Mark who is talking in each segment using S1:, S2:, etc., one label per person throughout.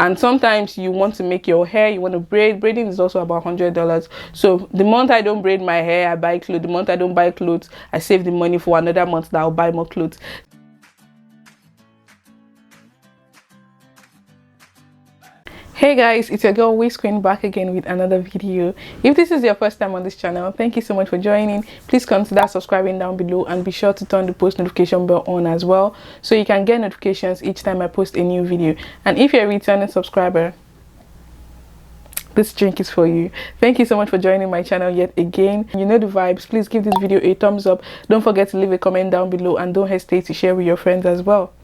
S1: and sometimes you want to make your hair, you want to braiding is also about $100. So the month I don't braid my hair, I buy clothes. The month I don't buy clothes, I save the money for another month that I'll buy more clothes. Hey guys, it's your girl Wiz Queen back again with another video. If this is your first time on this channel, thank you so much for joining. Please consider subscribing down below and be sure to turn the post notification bell on as well, so you can get notifications each time I post a new video. And if you're a returning subscriber, this drink is for you. Thank you so much for joining my channel yet again. You know the vibes. Please give this video a thumbs up. Don't forget to leave a comment down below and don't hesitate to share with your friends as well.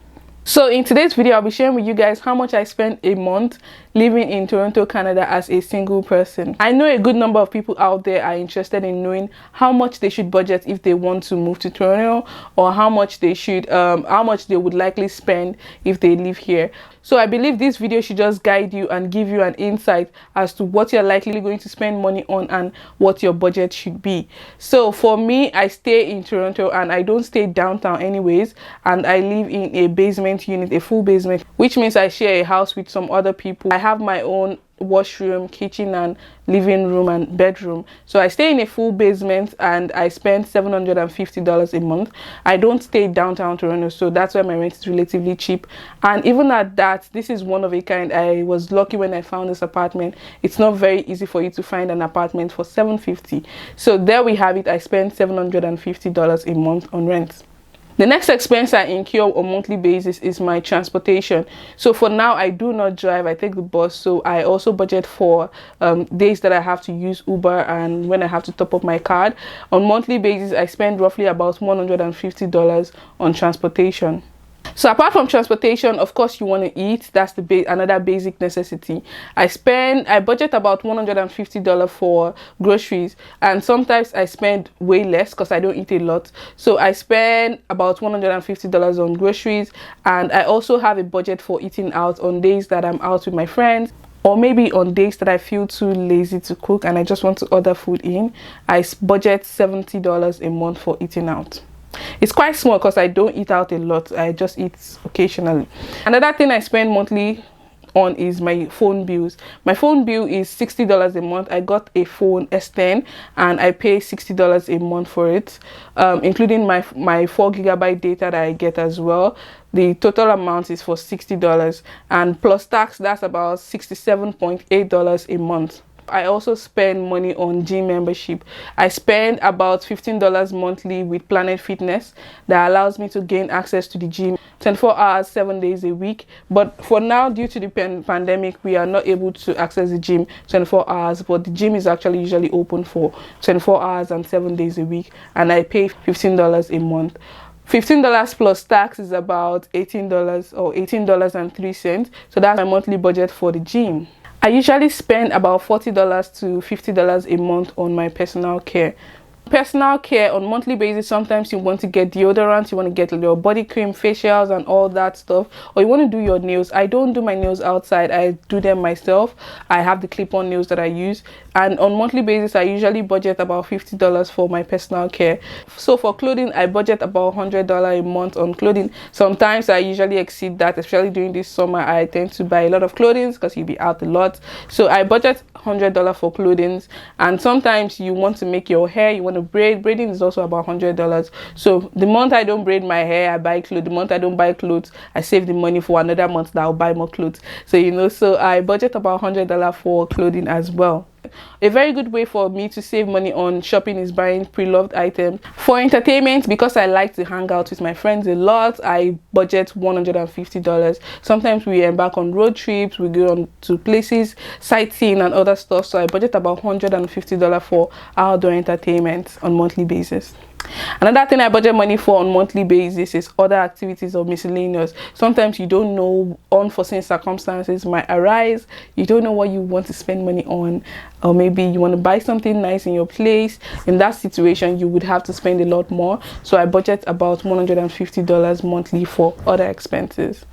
S1: So in today's video, I'll be sharing with you guys how much I spent a month living in Toronto, Canada as a single person. I know a good number of people out there are interested in knowing how much they should budget if they want to move to Toronto, or how much they would likely spend if they live here. So I believe this video should just guide you and give you an insight as to what you're likely going to spend money on and what your budget should be. So for me, I stay in Toronto and I don't stay downtown anyways, and I live in a basement unit, a full basement, which means I share a house with some other people. I have my own washroom, kitchen and living room and bedroom. So I stay in a full basement and I spend $750 a month. I don't stay downtown Toronto, so that's why my rent is relatively cheap. And even at that, this is one of a kind. I was lucky when I found this apartment. It's not very easy for you to find an apartment for $750. So there we have it. I spend $750 a month on rent. The next expense I incur on a monthly basis is my transportation. So for now, I do not drive, I take the bus. So I also budget for days that I have to use Uber and when I have to top up my card. On a monthly basis, I spend roughly about $150 on transportation. So apart from transportation, of course, you want to eat. That's another basic necessity. I budget about $150 for groceries, and sometimes I spend way less because I don't eat a lot. So I spend about $150 on groceries, and I also have a budget for eating out on days that I'm out with my friends, or maybe on days that I feel too lazy to cook and I just want to order food in. I budget $70 a month for eating out. It's quite small because I don't eat out a lot. I just eat occasionally. Another thing I spend monthly on is my phone bills. My phone bill is $60 a month. I got a phone S10 and I pay $60 a month for it, including my 4GB data that I get as well. The total amount is for $60, and plus tax, that's about $67.8 a month. I also spend money on gym membership. I spend about $15 monthly with Planet Fitness that allows me to gain access to the gym 24 hours, 7 days a week. But for now, due to the pandemic, we are not able to access the gym 24 hours, but the gym is actually usually open for 24 hours and 7 days a week, and I pay $15 a month. $15 plus tax is about $18 or $18.03. So that's my monthly budget for the gym. I usually spend about $40 to $50 a month on my personal care. Personal care on a monthly basis, sometimes you want to get deodorant, you want to get your body cream, facials and all that stuff, or you want to do your nails. I don't do my nails outside, I do them myself. I have the clip-on nails that I use, and on a monthly basis I usually budget about $50 for my personal care. So for clothing, I budget about $100 a month on clothing. Sometimes I usually exceed that, especially during this summer. I tend to buy a lot of clothing because you'll be out a lot, so I budget $100 for clothing. And sometimes you want to make your hair, you want braiding is also about $100. So the month I don't braid my hair, I buy clothes. The month I don't buy clothes, I save the money for another month that I'll buy more clothes. So so I budget about $100 for clothing as well. A very good way for me to save money on shopping is buying pre-loved items. For entertainment, because I like to hang out with my friends a lot, I budget $150. Sometimes we embark on road trips, we go on to places, sightseeing and other stuff. So I budget about $150 for outdoor entertainment on a monthly basis. Another thing I budget money for on a monthly basis is other activities or miscellaneous. Sometimes you don't know, unforeseen circumstances might arise. You don't know what you want to spend money on, or maybe you want to buy something nice in your place. In that situation, you would have to spend a lot more. So I budget about $150 monthly for other expenses.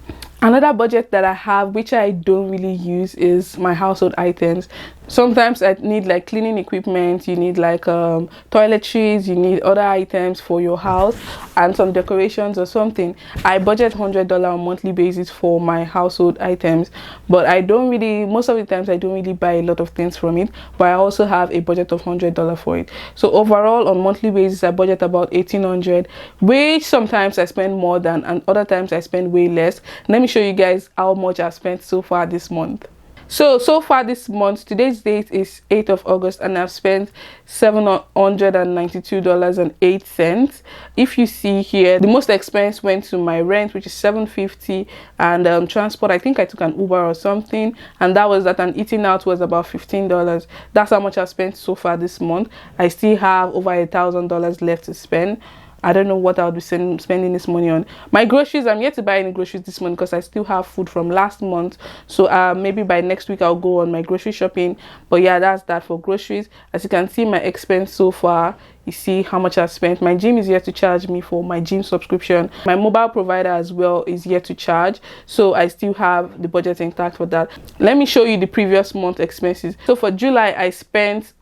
S1: Another budget that I have, which I don't really use, is my household items. Sometimes I need like cleaning equipment, you need like toiletries, you need other items for your house and some decorations or something. I budget $100 on monthly basis for my household items, but I don't really, most of the times I don't really buy a lot of things from it, but I also have a budget of $100 for it. So overall on monthly basis I budget about $1,800, which sometimes I spend more than and other times I spend way less. Let me show you guys how much I've spent so far this month. So far this month, today's date is 8th of August, and I've spent $792.08. If you see here, the most expense went to my rent, which is $750, and transport, I think I took an Uber or something, and that was that, and eating out was about $15. That's how much I've spent so far this month. I still have over $1,000 left to spend. I don't know what I'll be spending this money on. My groceries, I'm yet to buy any groceries this month because I still have food from last month. So maybe by next week I'll go on my grocery shopping. But yeah, that's that for groceries. As you can see, my expense so far, you see how much I've spent. My gym is yet to charge me for my gym subscription. My mobile provider as well is yet to charge. So I still have the budget intact for that. Let me show you the previous month expenses. So for July, I spent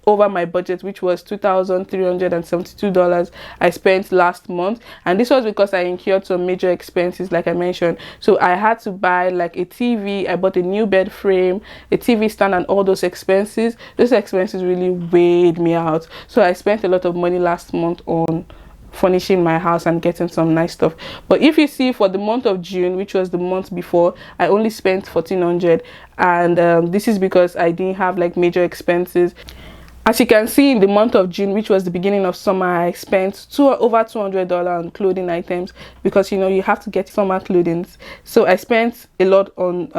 S1: over my budget, which was $2,372 I spent last month, and this was because I incurred some major expenses like I mentioned. So I had to buy like a TV, I bought a new bed frame, a TV stand, and all those expenses. Those expenses really weighed me out, so I spent a lot of money last month on furnishing my house and getting some nice stuff. But if you see, for the month of June, which was the month before, I only spent $1,400, and this is because I didn't have like major expenses. As you can see, in the month of June, which was the beginning of summer, I spent over $200 on clothing items, because you know you have to get summer clothing. So I spent a lot on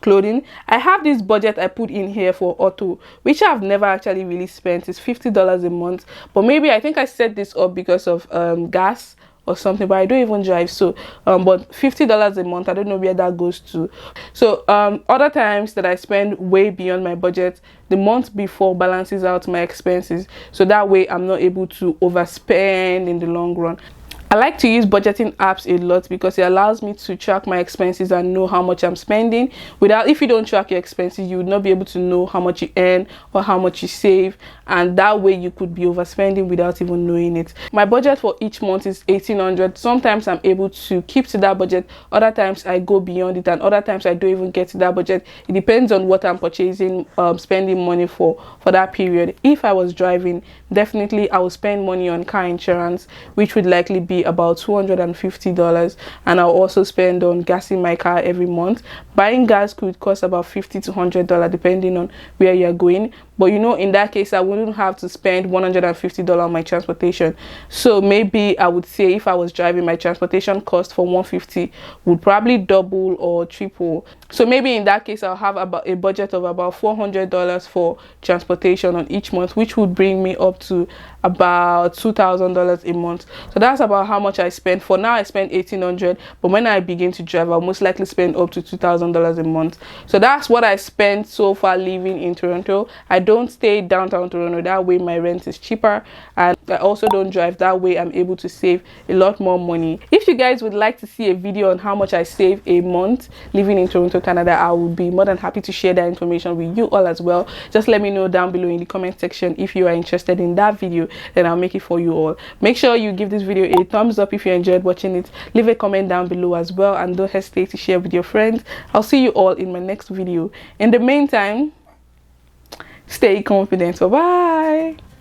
S1: clothing. I have this budget I put in here for auto, which I've never actually really spent. It's $50 a month, but maybe I think I set this up because of gas or something, but I don't even drive. So but $50 a month, I don't know where that goes to. So other times that I spend way beyond my budget, the month before balances out my expenses, so that way I'm not able to overspend in the long run. I like to use budgeting apps a lot because it allows me to track my expenses and know how much I'm spending. If you don't track your expenses, you would not be able to know how much you earn or how much you save, and that way you could be overspending without even knowing it. My budget for each month is $1,800. Sometimes I'm able to keep to that budget, other times I go beyond it, and other times I don't even get to that budget. It depends on what I'm purchasing, spending money for that period. If I was driving, definitely I will spend money on car insurance, which would likely be about $250, and I'll also spend on gassing my car every month. Buying gas could cost about $50 to $100 depending on where you're going, but you know, in that case I wouldn't have to spend $150 on my transportation. So maybe I would say if I was driving, my transportation cost for $150 would probably double or triple. So maybe in that case I'll have about a budget of about $400 for transportation on each month, which would bring me up to about $2,000 a month. So that's about how much I spend. For now I spend $1,800, but when I begin to drive, I'll most likely spend up to $2,000 a month. So that's what I spent so far living in Toronto. I don't stay downtown Toronto, that way my rent is cheaper, and I also don't drive, that way I'm able to save a lot more money. If you guys would like to see a video on how much I save a month living in Toronto, Canada, I would be more than happy to share that information with you all as well. Just let me know down below in the comment section if you are interested in that video, then I'll make it for you all. Make sure you give this video a thumbs up if you enjoyed watching it. Leave a comment down below as well, and don't hesitate to share with your friends. I'll see you all in my next video. In the meantime, stay confident. Bye bye.